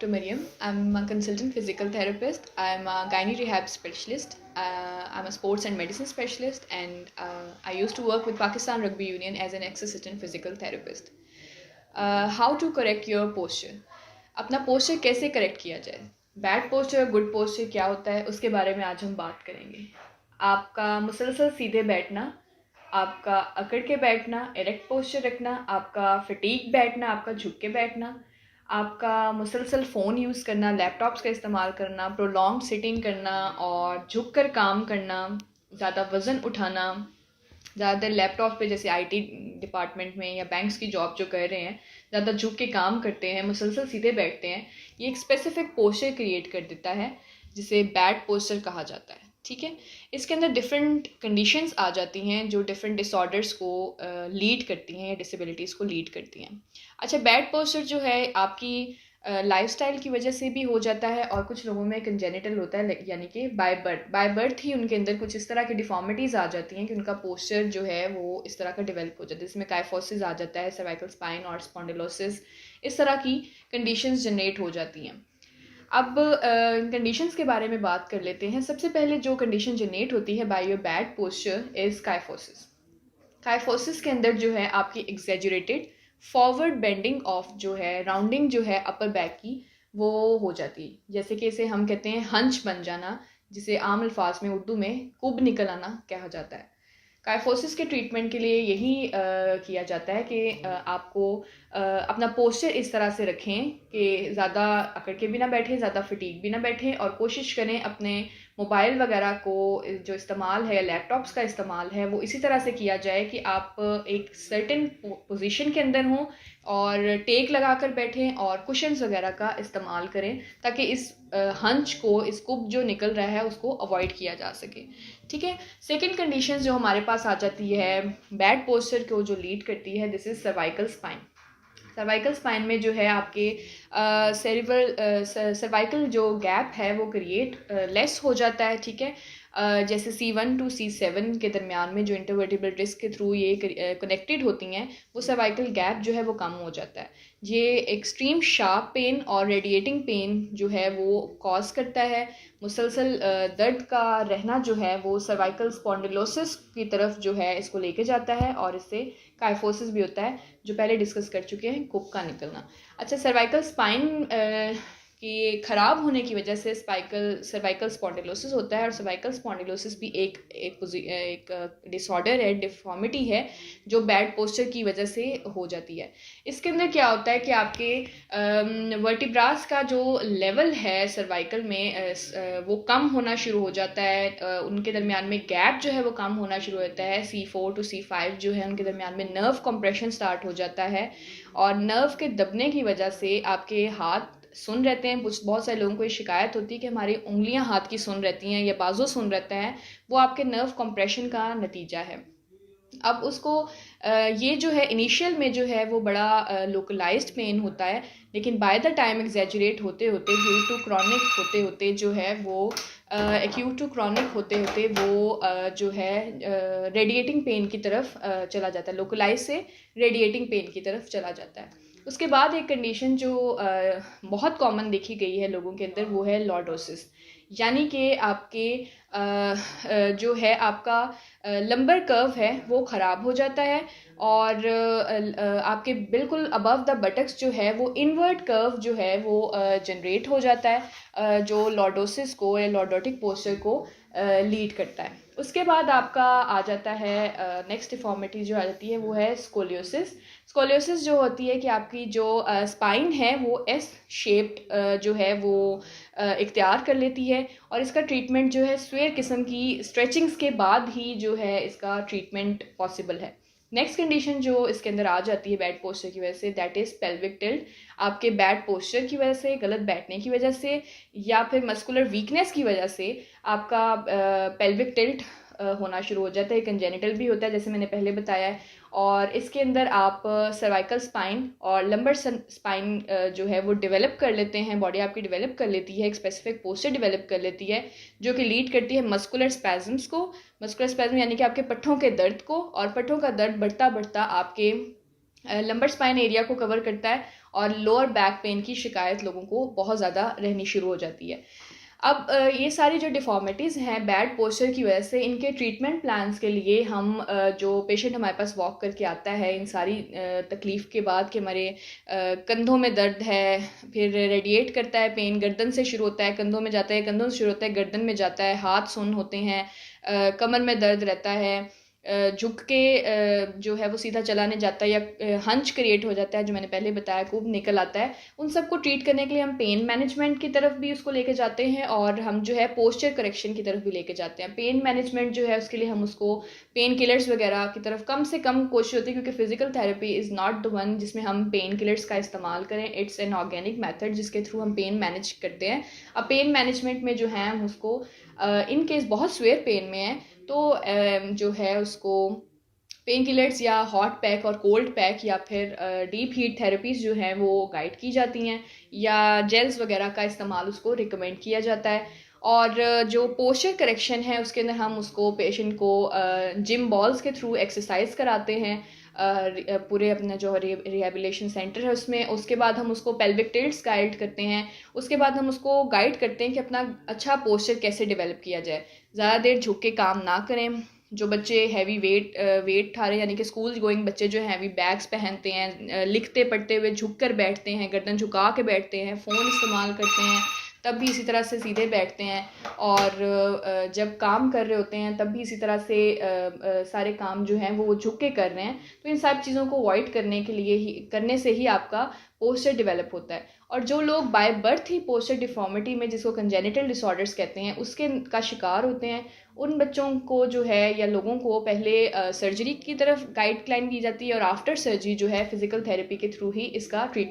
To Mariam. I'm a consultant physical therapist. I'm a gynae rehab specialist. I'm a sports and medicine specialist, and I used to work with Pakistan Rugby Union as an ex-assistant physical therapist. How to correct your posture? अपना posture कैसे correct किया जाए? Bad posture, good posture क्या होता है, उसके बारे में आज हम बात करेंगे. आपका मुसलसल सीधे बैठना, आपका अकड़ के बैठना, एरेक्ट पोस्चर रखना, आपका फटीक बैठना, आपका झुक के बैठना, आपका मुसलसल फ़ोन यूज़ करना, लैपटॉप्स का इस्तेमाल करना, प्रोलॉन्ग सिटिंग करना और झुक कर काम करना, ज़्यादा वज़न उठाना, ज़्यादातर लैपटॉप पे जैसे आईटी डिपार्टमेंट में या बैंक्स की जॉब जो कर रहे हैं, ज़्यादा झुक के काम करते हैं, मुसलसल सीधे बैठते हैं, ये एक स्पेसिफिक पोस्चर क्रिएट कर देता है जिसे बैड पोस्चर कहा जाता है. ठीक है, इसके अंदर डिफरेंट कंडीशंस आ जाती हैं जो डिफरेंट डिसऑर्डर्स को लीड करती हैं या डिसेबिलिटीज़ को लीड करती हैं. अच्छा, बैड पोस्चर जो है आपकी लाइफस्टाइल की वजह से भी हो जाता है और कुछ लोगों में कंजेनिटल होता है, यानी कि बाय बर्थ ही उनके अंदर कुछ इस तरह की डिफॉर्मिटीज़ आ जाती हैं कि उनका पोस्चर जो है वो इस तरह का डेवलप हो जाता है, जिसमें काइफोसिस आ जाता है, सर्वाइकल स्पाइन और स्पॉन्डिलोसिस, इस तरह की कंडीशंस जनरेट हो जाती हैं. अब कंडीशंस के बारे में बात कर लेते हैं. सबसे पहले जो कंडीशन जनरेट होती है by your bad posture is kyphosis. Kyphosis के अंदर जो है आपकी एग्जेजरेटेड फॉरवर्ड बेंडिंग ऑफ जो है, राउंडिंग जो है अपर बैक की, वो हो जाती है. जैसे कि इसे हम कहते हैं हंच बन जाना, जिसे आम अल्फाज में उर्दू में कुब निकल आना कहा जाता है. काइफोसिस के ट्रीटमेंट के लिए यही किया जाता है कि आपको अपना पोस्चर इस तरह से रखें कि ज़्यादा अकड़ के भी ना बैठें, ज़्यादा फटीक भी ना बैठें, और कोशिश करें अपने मोबाइल वगैरह को जो इस्तेमाल है, लैपटॉप्स का इस्तेमाल है, वो इसी तरह से किया जाए कि आप एक सर्टेन पोजीशन के अंदर हों और टेक लगा कर बैठें और कुशन्स वगैरह का इस्तेमाल करें ताकि इस हंच को, इस कुब जो निकल रहा है उसको अवॉइड किया जा सके. ठीक है. सेकंड कंडीशन जो हमारे पास आ जाती है बैड पोस्चर को जो लीड करती है, this is cervical spine. Cervical spine में जो है आपके सर्वाइकल जो गैप है वो क्रिएट लेस हो जाता है. ठीक है. जैसे C1 टू C7 के दरमियान में जो इंटरवर्टिब्रल डिस्क के थ्रू ये कनेक्टेड होती हैं, वो सर्वाइकल गैप जो है वो कम हो जाता है. ये एक्सट्रीम शार्प पेन और रेडिएटिंग पेन जो है वो कॉज करता है. मुसलसल दर्द का रहना जो है वो सर्वाइकल स्पॉन्डिलोसिस की तरफ जो है इसको लेके जाता है और इससे काइफोसिस भी होता है, जो पहले डिस्कस कर चुके हैं, कुब का निकलना. अच्छा, सर्वाइकल स्पाइन कि ख़राब होने की वजह से सर्वाइकल स्पॉन्डिलोसिस होता है, और सर्वाइकल स्पॉन्डिलोसिस भी एक डिसऑर्डर है, डिफॉर्मिटी है, जो बैड पोस्चर की वजह से हो जाती है. इसके अंदर क्या होता है कि आपके वर्टिब्रास का जो लेवल है सर्वाइकल में वो कम होना शुरू हो जाता है. उनके दरमियान में गैप जो है वो कम होना शुरू होता है. C4 टू C5 जो है उनके दरमियान में नर्व कंप्रेशन स्टार्ट हो जाता है, और नर्व के दबने की वजह से आपके हाथ सुन रहते हैं. बहुत सारे लोगों को ये शिकायत होती है कि हमारी उंगलियां हाथ की सुन रहती हैं या बाजू सुन रहता है, वो आपके नर्व कंप्रेशन का नतीजा है. अब उसको ये जो है इनिशियल में जो है वो बड़ा लोकलाइज्ड पेन होता है, लेकिन बाय द टाइम एग्जैजुरेट होते होते, ड्यू टू क्रॉनिक होते होते जो है वो एक्यूट टू क्रॉनिक होते होते वो जो है रेडिएटिंग पेन की तरफ चला जाता है. लोकलाइज से रेडिएटिंग पेन की तरफ चला जाता है. उसके बाद एक कंडीशन जो बहुत कॉमन देखी गई है लोगों के अंदर, वो है लॉर्डोसिस. यानी कि आपके जो है आपका लंबर कर्व है वो ख़राब हो जाता है, और आपके बिल्कुल अबव द बटक्स जो है वो इनवर्ट कर्व जो है वो जनरेट हो जाता है, जो लॉर्डोसिस को या लॉर्डोटिक पोस्चर को लीड करता है. उसके बाद आपका आ जाता है नेक्स्ट डिफॉर्मिटी जो आ जाती है वो है स्कोलियोसिस. स्कोलियोसिस जो होती है कि आपकी जो स्पाइन है वो एस शेप्ड जो है वो इख्तियार कर लेती है, और इसका ट्रीटमेंट जो है स्क्वेयर किस्म की स्ट्रेचिंग्स के बाद ही जो है इसका ट्रीटमेंट पॉसिबल है. नेक्स्ट कंडीशन जो इसके अंदर आ जाती है बैड पोस्चर की वजह से, दैट इज़ पेल्विक टिल्ट. आपके बैड पोस्चर की वजह से, गलत बैठने की वजह से, या फिर मस्कुलर वीकनेस की वजह से आपका पेल्विक टिल्ट होना शुरू हो जाता है. कंजेनिटल भी होता है जैसे मैंने पहले बताया है, और इसके अंदर आप सर्वाइकल स्पाइन और लंबर स्पाइन जो है वो डेवलप कर लेते हैं. बॉडी आपकी डेवलप कर लेती है, एक स्पेसिफिक पोस्चर डेवलप कर लेती है जो कि लीड करती है मस्कुलर स्पैज़म्स को. मस्कुलर स्पैज़म यानी कि आपके पट्ठों के दर्द को, और पट्ठों का दर्द बढ़ता बढ़ता आपके लंबर स्पाइन एरिया को कवर करता है, और लोअर बैक पेन की शिकायत लोगों को बहुत ज़्यादा रहनी शुरू हो जाती है। अब ये सारी जो डिफ़ॉर्मिटीज़ हैं बैड पोस्चर की वजह से, इनके ट्रीटमेंट प्लान्स के लिए हम जो पेशेंट हमारे पास वॉक करके आता है इन सारी तकलीफ़ के बाद कि हमारे कंधों में दर्द है, फिर रेडिएट करता है पेन, गर्दन से शुरू होता है, कंधों में जाता है, कंधों से शुरू होता है, गर्दन में जाता है, हाथ सुन्न होते हैं, कमर में दर्द रहता है, झुक के जो है वो सीधा चलाने जाता है, या हंच क्रिएट हो जाता है जो मैंने पहले बताया, खूब निकल आता है। उन सबको ट्रीट करने के लिए हम पेन मैनेजमेंट की तरफ भी उसको लेके जाते हैं, और हम जो है पोस्चर करेक्शन की तरफ भी लेके जाते हैं। पेन मैनेजमेंट जो है उसके लिए हम उसको पेन किलर्स वगैरह की तरफ कम से कम कोशिश होती है, क्योंकि physical therapy is not the one जिसमें हम पेन किलर्स का इस्तेमाल करें। इट्स एन ऑर्गेनिक मेथड जिसके थ्रू हम पेन मैनेज करते हैं। अब पेन मैनेजमेंट में जो है हम उसको इन केस बहुत स्वेयर पेन में है तो जो है उसको पेन किलर्स या हॉट पैक और कोल्ड पैक या फिर डीप हीट थेरेपीज़ जो हैं वो गाइड की जाती हैं, या जेल्स वगैरह का इस्तेमाल उसको रिकमेंड किया जाता है। और जो पोस्चर करेक्शन है उसके अंदर हम उसको पेशेंट को जिम बॉल्स के थ्रू एक्सरसाइज कराते हैं, पूरे अपना जो रिहेबिलिटेशन सेंटर है उसमें। उसके बाद हम उसको पेल्विक टिल्ट्स गाइड करते हैं। उसके बाद हम उसको गाइड करते हैं कि अपना अच्छा पोस्चर कैसे डेवलप किया जाए। ज़्यादा देर झुक के काम ना करें। जो बच्चे हैवी वेट उठा रहे हैं, यानी कि स्कूल गोइंग बच्चे जो हैवी बैग्स पहनते हैं, लिखते पढ़ते हुए झुक कर बैठते हैं, गर्दन झुका के बैठते हैं, फ़ोन इस्तेमाल करते हैं, तब भी इसी तरह से सीधे बैठते हैं, और जब काम कर रहे होते हैं तब भी इसी तरह से सारे काम जो हैं वो झुक के कर रहे हैं। तो इन सब चीज़ों को अवॉइड करने से ही आपका पोस्चर डेवलप होता है। और जो लोग by birth he posture deformity में, जिसको कंजेनिटल डिसऑर्डर्स कहते हैं, उसके का शिकार होते हैं, उन बच्चों को जो है या लोगों को पहले सर्जरी की तरफ गाइडलाइन दी जाती है, और आफ्टर सर्जरी जो है फिजिकल थेरेपी के थ्रू ही इसका ट्रीटमेंट